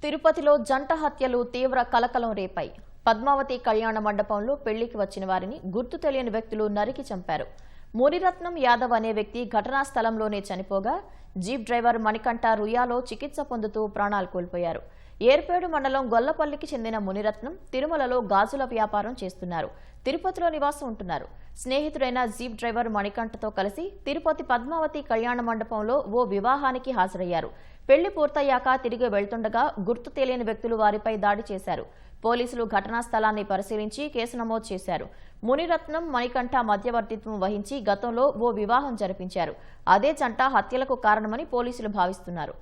తిరుపతిలో జంట హత్యలు తీవ్ర కలకలం రేపాయి. పద్మావతి కళ్యాణ మండపంలో పెళ్లికి వచ్చిన వారిని గుర్తు తెలియని వ్యక్తులు నరికి చంపారు. మునిరత్నం యాదవ్ అనే వ్యక్తి ఘటనా స్థలంలోనే చనిపోగా జీప్ డ్రైవర్ మణికంఠ రుయాలో చికిత్స పొందుతూ ప్రాణాలు కోల్పోయారు. ఏర్పేడు మండలం గొల్లపల్లికి చెందిన మునిరత్నం తిరుమలలో గాజుల వ్యాపారం చేస్తున్నారు. తిరుపతిలో నివాసం ఉంటున్నారు. స్నేహితుడైన జీప్ డ్రైవర్ మణికంఠతో కలిసి తిరుపతి పద్మావతి కళ్యాణ మండపంలో ఓ వివాహానికి హాజరయ్యారు. పెళ్లి పూర్తయ్యాక తిరిగి వెళ్తుండగా గుర్తు తెలియని వ్యక్తులు వారిపై దాడి చేశారు. పోలీసులు ఘటనా స్థలాన్ని పరిశీలించి కేసు నమోదు చేశారు. మునిరత్నం మణికంఠ మధ్యవర్తిత్వం వహించి గతంలో ఓ వివాహం జరిపించారు. అదే జంట హత్యలకు కారణమని పోలీసులు భావిస్తున్నారు.